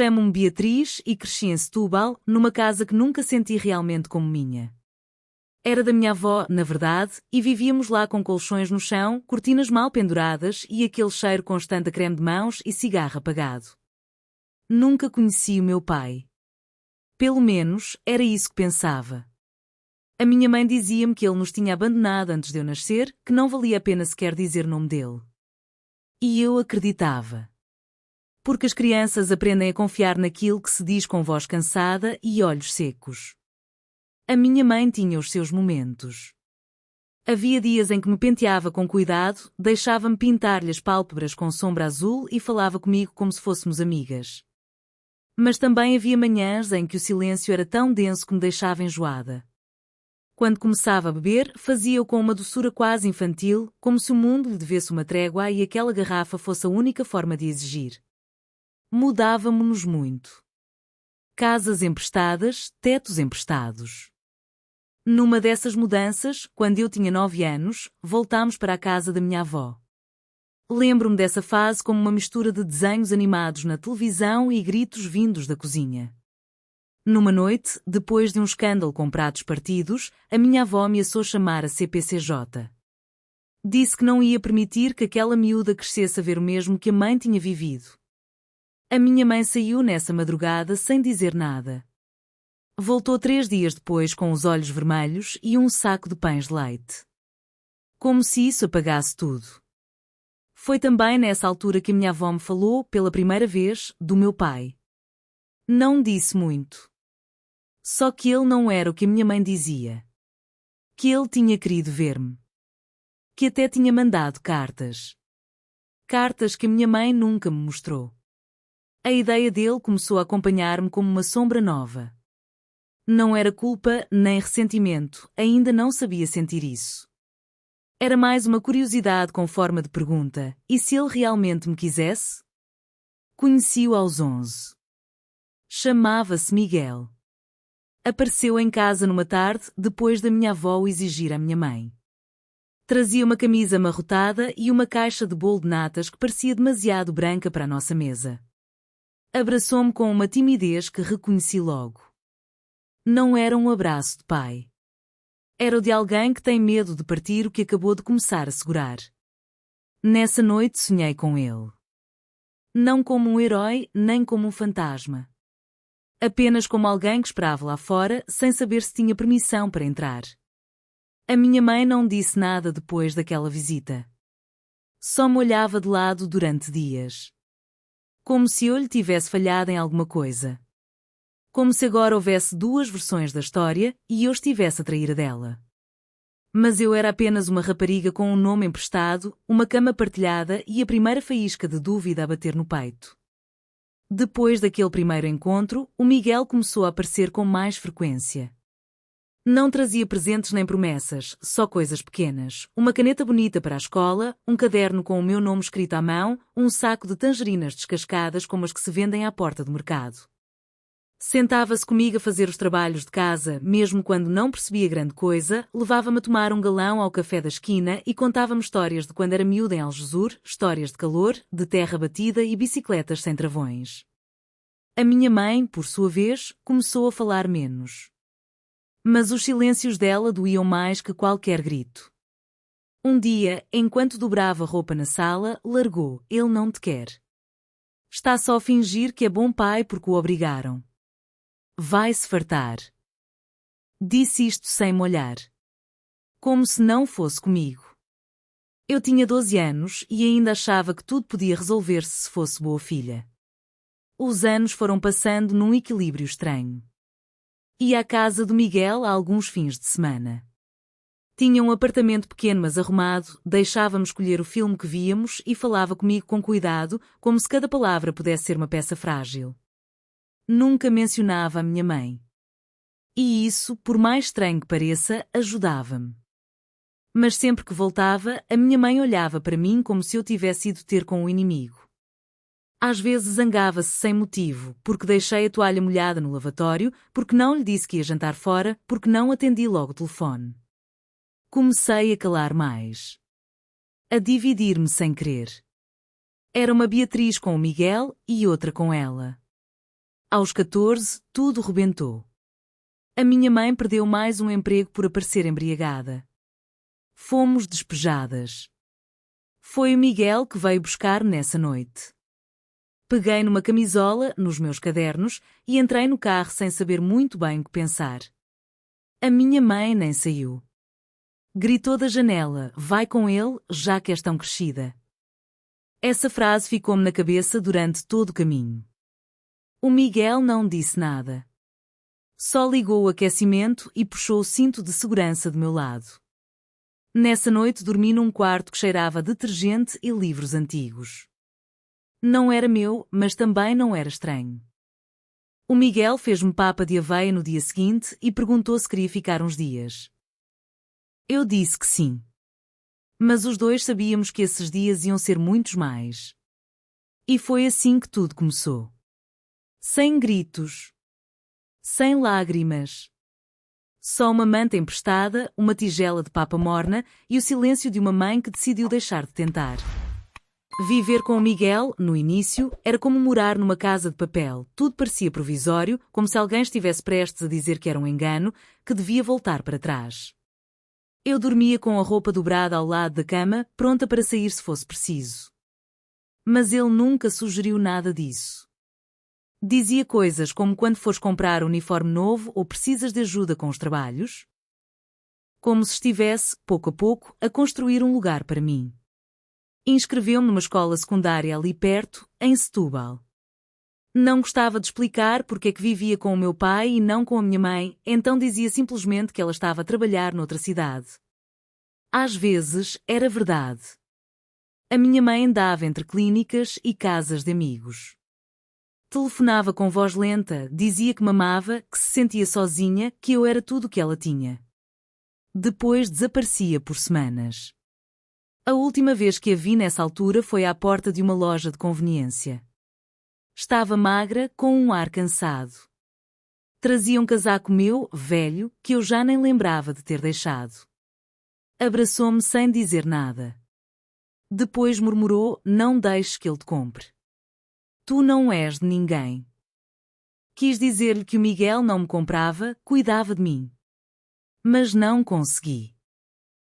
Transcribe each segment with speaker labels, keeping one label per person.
Speaker 1: Chamo-me Beatriz e cresci em Setúbal, numa casa que nunca senti realmente como minha. Era da minha avó, na verdade, e vivíamos lá com colchões no chão, cortinas mal penduradas e aquele cheiro constante a creme de mãos e cigarro apagado. Nunca conheci o meu pai. Pelo menos, era isso que pensava. A minha mãe dizia-me que ele nos tinha abandonado antes de eu nascer, que não valia a pena sequer dizer o nome dele. E eu acreditava. Porque as crianças aprendem a confiar naquilo que se diz com voz cansada e olhos secos. A minha mãe tinha os seus momentos. Havia dias em que me penteava com cuidado, deixava-me pintar-lhe as pálpebras com sombra azul e falava comigo como se fôssemos amigas. Mas também havia manhãs em que o silêncio era tão denso que me deixava enjoada. Quando começava a beber, fazia-o com uma doçura quase infantil, como se o mundo lhe devesse uma trégua e aquela garrafa fosse a única forma de exigir. Mudávamo-nos muito. Casas emprestadas, tetos emprestados. Numa dessas mudanças, quando eu tinha 9 anos, voltámos para a casa da minha avó. Lembro-me dessa fase como uma mistura de desenhos animados na televisão e gritos vindos da cozinha. Numa noite, depois de um escândalo com pratos partidos, a minha avó ameaçou chamar a CPCJ. Disse que não ia permitir que aquela miúda crescesse a ver o mesmo que a mãe tinha vivido. A minha mãe saiu nessa madrugada sem dizer nada. Voltou 3 dias depois com os olhos vermelhos e um saco de pães de leite. Como se isso apagasse tudo. Foi também nessa altura que a minha avó me falou, pela primeira vez, do meu pai. Não disse muito. Só que ele não era o que a minha mãe dizia. Que ele tinha querido ver-me. Que até tinha mandado cartas. Cartas que a minha mãe nunca me mostrou. A ideia dele começou a acompanhar-me como uma sombra nova. Não era culpa nem ressentimento, ainda não sabia sentir isso. Era mais uma curiosidade com forma de pergunta, e se ele realmente me quisesse? Conheci-o aos 11. Chamava-se Miguel. Apareceu em casa numa tarde, depois da minha avó o exigir à minha mãe. Trazia uma camisa amarrotada e uma caixa de bolo de natas que parecia demasiado branca para a nossa mesa. Abraçou-me com uma timidez que reconheci logo. Não era um abraço de pai. Era o de alguém que tem medo de partir o que acabou de começar a segurar. Nessa noite sonhei com ele. Não como um herói, nem como um fantasma. Apenas como alguém que esperava lá fora, sem saber se tinha permissão para entrar. A minha mãe não disse nada depois daquela visita. Só me olhava de lado durante dias. Como se eu lhe tivesse falhado em alguma coisa. Como se agora houvesse 2 versões da história e eu estivesse a trair a dela. Mas eu era apenas uma rapariga com um nome emprestado, uma cama partilhada e a primeira faísca de dúvida a bater no peito. Depois daquele primeiro encontro, o Miguel começou a aparecer com mais frequência. Não trazia presentes nem promessas, só coisas pequenas, uma caneta bonita para a escola, um caderno com o meu nome escrito à mão, um saco de tangerinas descascadas como as que se vendem à porta do mercado. Sentava-se comigo a fazer os trabalhos de casa, mesmo quando não percebia grande coisa, levava-me a tomar um galão ao café da esquina e contava-me histórias de quando era miúda em Algesur, histórias de calor, de terra batida e bicicletas sem travões. A minha mãe, por sua vez, começou a falar menos. Mas os silêncios dela doíam mais que qualquer grito. Um dia, enquanto dobrava roupa na sala, largou: "Ele não te quer. Está só a fingir que é bom pai porque o obrigaram. Vai-se fartar." Disse isto sem me olhar. Como se não fosse comigo. Eu tinha 12 anos e ainda achava que tudo podia resolver-se se fosse boa filha. Os anos foram passando num equilíbrio estranho. Ia à casa do Miguel há alguns fins de semana. Tinha um apartamento pequeno mas arrumado, deixava-me escolher o filme que víamos e falava comigo com cuidado, como se cada palavra pudesse ser uma peça frágil. Nunca mencionava a minha mãe. E isso, por mais estranho que pareça, ajudava-me. Mas sempre que voltava, a minha mãe olhava para mim como se eu tivesse ido ter com o inimigo. Às vezes zangava-se sem motivo, porque deixei a toalha molhada no lavatório, porque não lhe disse que ia jantar fora, porque não atendi logo o telefone. Comecei a calar mais. A dividir-me sem querer. Era uma Beatriz com o Miguel e outra com ela. Aos 14, tudo rebentou. A minha mãe perdeu mais um emprego por aparecer embriagada. Fomos despejadas. Foi o Miguel que veio buscar nessa noite. Peguei numa camisola, nos meus cadernos, e entrei no carro sem saber muito bem o que pensar. A minha mãe nem saiu. Gritou da janela: vai com ele, já que és tão crescida. Essa frase ficou-me na cabeça durante todo o caminho. O Miguel não disse nada. Só ligou o aquecimento e puxou o cinto de segurança do meu lado. Nessa noite dormi num quarto que cheirava a detergente e livros antigos. Não era meu, mas também não era estranho. O Miguel fez-me papa de aveia no dia seguinte e perguntou se queria ficar uns dias. Eu disse que sim. Mas os dois sabíamos que esses dias iam ser muitos mais. E foi assim que tudo começou. Sem gritos. Sem lágrimas. Só uma manta emprestada, uma tigela de papa morna e o silêncio de uma mãe que decidiu deixar de tentar. Viver com o Miguel, no início, era como morar numa casa de papel. Tudo parecia provisório, como se alguém estivesse prestes a dizer que era um engano, que devia voltar para trás. Eu dormia com a roupa dobrada ao lado da cama, pronta para sair se fosse preciso. Mas ele nunca sugeriu nada disso. Dizia coisas como: quando fores comprar um uniforme novo ou precisas de ajuda com os trabalhos. Como se estivesse, pouco a pouco, a construir um lugar para mim. Inscreveu-me numa escola secundária ali perto, em Setúbal. Não gostava de explicar porque é que vivia com o meu pai e não com a minha mãe, então dizia simplesmente que ela estava a trabalhar noutra cidade. Às vezes, era verdade. A minha mãe andava entre clínicas e casas de amigos. Telefonava com voz lenta, dizia que me amava, que se sentia sozinha, que eu era tudo o que ela tinha. Depois desaparecia por semanas. A última vez que a vi nessa altura foi à porta de uma loja de conveniência. Estava magra, com um ar cansado. Trazia um casaco meu, velho, que eu já nem lembrava de ter deixado. Abraçou-me sem dizer nada. Depois murmurou: não deixes que ele te compre. Tu não és de ninguém. Quis dizer-lhe que o Miguel não me comprava, cuidava de mim. Mas não consegui.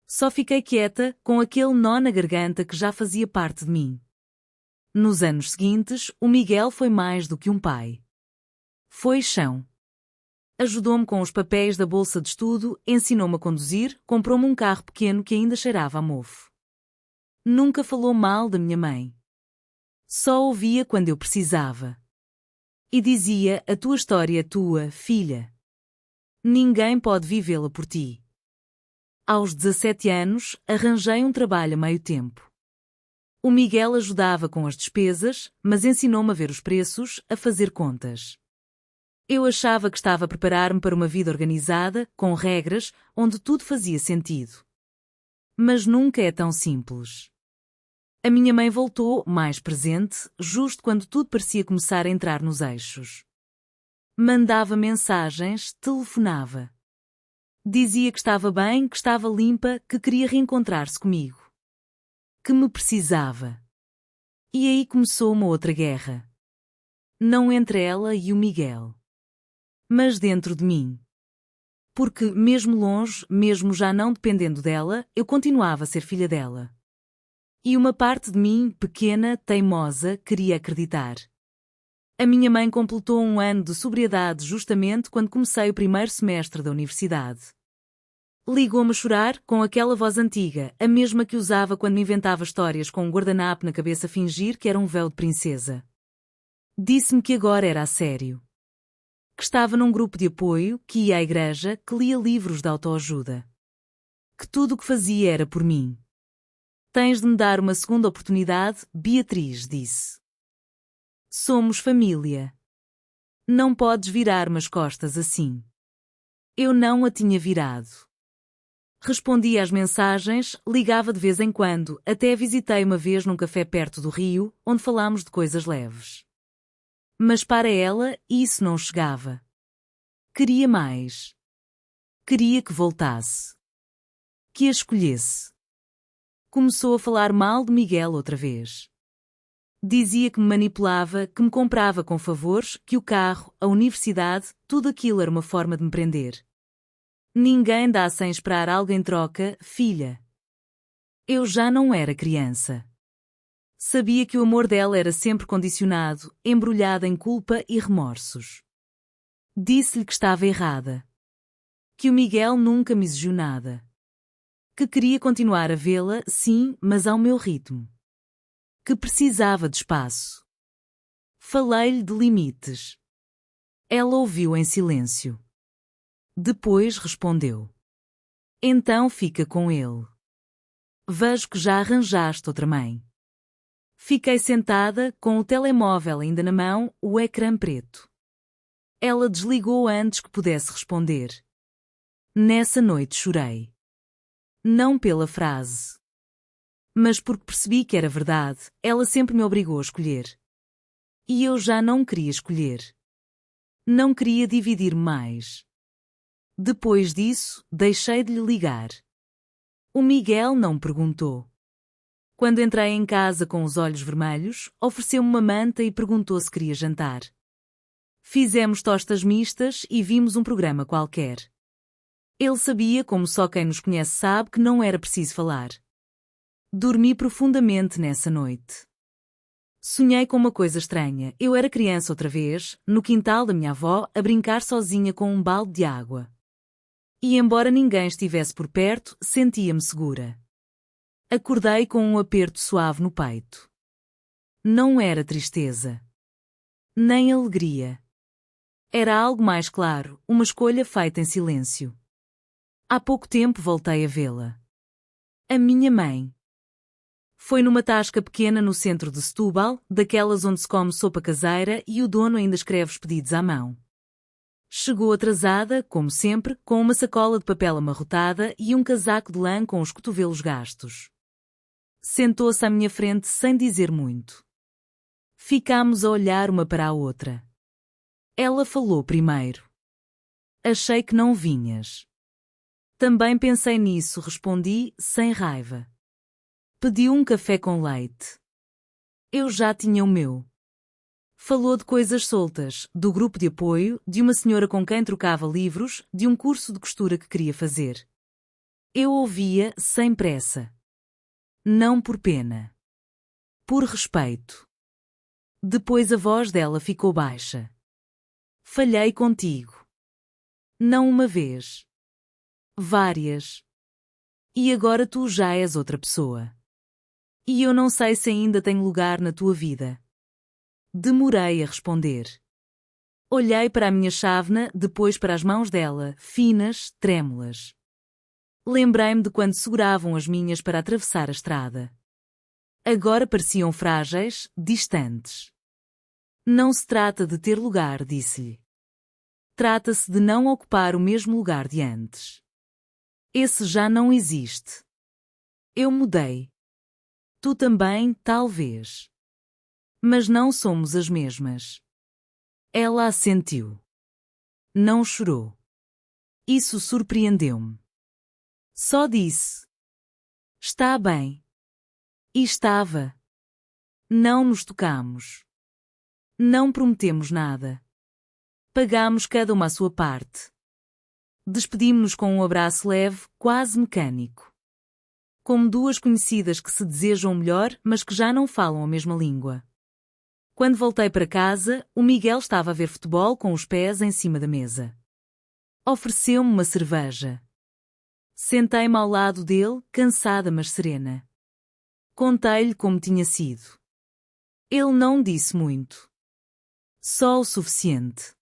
Speaker 1: Só fiquei quieta, com aquele nó na garganta que já fazia parte de mim. Nos anos seguintes, o Miguel foi mais do que um pai. Foi chão. Ajudou-me com os papéis da bolsa de estudo, ensinou-me a conduzir, comprou-me um carro pequeno que ainda cheirava a mofo. Nunca falou mal da minha mãe. Só ouvia quando eu precisava. E dizia: a tua história é tua, filha. Ninguém pode vivê-la por ti. Aos 17 anos, arranjei um trabalho a meio tempo. O Miguel ajudava com as despesas, mas ensinou-me a ver os preços, a fazer contas. Eu achava que estava a preparar-me para uma vida organizada, com regras, onde tudo fazia sentido. Mas nunca é tão simples. A minha mãe voltou, mais presente, justo quando tudo parecia começar a entrar nos eixos. Mandava mensagens, telefonava. Dizia que estava bem, que estava limpa, que queria reencontrar-se comigo. Que me precisava. E aí começou uma outra guerra. Não entre ela e o Miguel. Mas dentro de mim. Porque, mesmo longe, mesmo já não dependendo dela, eu continuava a ser filha dela. E uma parte de mim, pequena, teimosa, queria acreditar. A minha mãe completou um ano de sobriedade justamente quando comecei o primeiro semestre da universidade. Ligou-me a chorar, com aquela voz antiga, a mesma que usava quando me inventava histórias com um guardanapo na cabeça a fingir que era um véu de princesa. Disse-me que agora era a sério. Que estava num grupo de apoio, que ia à igreja, que lia livros de autoajuda. Que tudo o que fazia era por mim. Tens de me dar uma segunda oportunidade, Beatriz disse. Somos família. Não podes virar-me as costas assim. Eu não a tinha virado. Respondia às mensagens, ligava de vez em quando, até a visitei uma vez num café perto do rio, onde falámos de coisas leves. Mas para ela, isso não chegava. Queria mais. Queria que voltasse. Que a escolhesse. Começou a falar mal de Miguel outra vez. Dizia que me manipulava, que me comprava com favores, que o carro, a universidade, tudo aquilo era uma forma de me prender. Ninguém dá sem esperar algo em troca, filha. Eu já não era criança. Sabia que o amor dela era sempre condicionado, embrulhado em culpa e remorsos. Disse-lhe que estava errada. Que o Miguel nunca me exigiu nada. Que queria continuar a vê-la, sim, mas ao meu ritmo. Que precisava de espaço. Falei-lhe de limites. Ela ouviu em silêncio. Depois respondeu. Então fica com ele. Vejo que já arranjaste outra mãe. Fiquei sentada, com o telemóvel ainda na mão, o ecrã preto. Ela desligou antes que pudesse responder. Nessa noite chorei. Não pela frase. Mas porque percebi que era verdade, ela sempre me obrigou a escolher. E eu já não queria escolher. Não queria dividir mais. Depois disso, deixei de lhe ligar. O Miguel não perguntou. Quando entrei em casa com os olhos vermelhos, ofereceu-me uma manta e perguntou se queria jantar. Fizemos tostas mistas e vimos um programa qualquer. Ele sabia, como só quem nos conhece sabe, que não era preciso falar. Dormi profundamente nessa noite. Sonhei com uma coisa estranha. Eu era criança outra vez, no quintal da minha avó, a brincar sozinha com um balde de água. E embora ninguém estivesse por perto, sentia-me segura. Acordei com um aperto suave no peito. Não era tristeza. Nem alegria. Era algo mais claro, uma escolha feita em silêncio. Há pouco tempo voltei a vê-la. A minha mãe. Foi numa tasca pequena no centro de Setúbal, daquelas onde se come sopa caseira e o dono ainda escreve os pedidos à mão. Chegou atrasada, como sempre, com uma sacola de papel amarrotada e um casaco de lã com os cotovelos gastos. Sentou-se à minha frente sem dizer muito. Ficámos a olhar uma para a outra. Ela falou primeiro. Achei que não vinhas. Também pensei nisso, respondi, sem raiva. Pediu um café com leite. Eu já tinha o meu. Falou de coisas soltas, do grupo de apoio, de uma senhora com quem trocava livros, de um curso de costura que queria fazer. Eu ouvia, sem pressa. Não por pena. Por respeito. Depois a voz dela ficou baixa. Falhei contigo. Não uma vez. Várias. E agora tu já és outra pessoa. E eu não sei se ainda tenho lugar na tua vida. Demorei a responder. Olhei para a minha chávena, depois para as mãos dela, finas, trêmulas. Lembrei-me de quando seguravam as minhas para atravessar a estrada. Agora pareciam frágeis, distantes. Não se trata de ter lugar, disse-lhe. Trata-se de não ocupar o mesmo lugar de antes. Esse já não existe. Eu mudei. Tu também, talvez. Mas não somos as mesmas. Ela assentiu. Não chorou. Isso surpreendeu-me. Só disse. Está bem. E estava. Não nos tocamos. Não prometemos nada. Pagámos cada uma a sua parte. Despedimos-nos com um abraço leve, quase mecânico. Como duas conhecidas que se desejam melhor, mas que já não falam a mesma língua. Quando voltei para casa, o Miguel estava a ver futebol com os pés em cima da mesa. Ofereceu-me uma cerveja. Sentei-me ao lado dele, cansada mas serena. Contei-lhe como tinha sido. Ele não disse muito. Só o suficiente.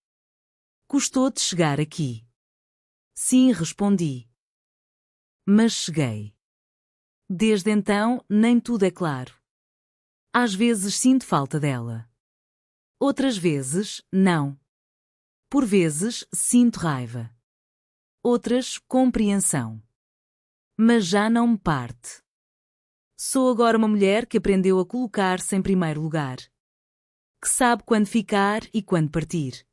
Speaker 1: Custou-te chegar aqui. Sim, respondi. Mas cheguei. Desde então, nem tudo é claro. Às vezes sinto falta dela. Outras vezes, não. Por vezes, sinto raiva. Outras, compreensão. Mas já não me parte. Sou agora uma mulher que aprendeu a colocar-se em primeiro lugar. Que sabe quando ficar e quando partir.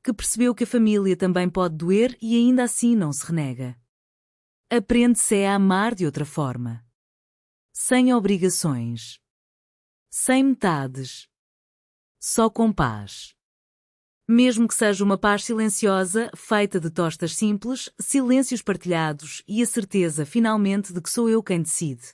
Speaker 1: Que percebeu que a família também pode doer e ainda assim não se renega. Aprende-se a amar de outra forma. Sem obrigações. Sem metades. Só com paz. Mesmo que seja uma paz silenciosa, feita de tostas simples, silêncios partilhados e a certeza finalmente de que sou eu quem decide.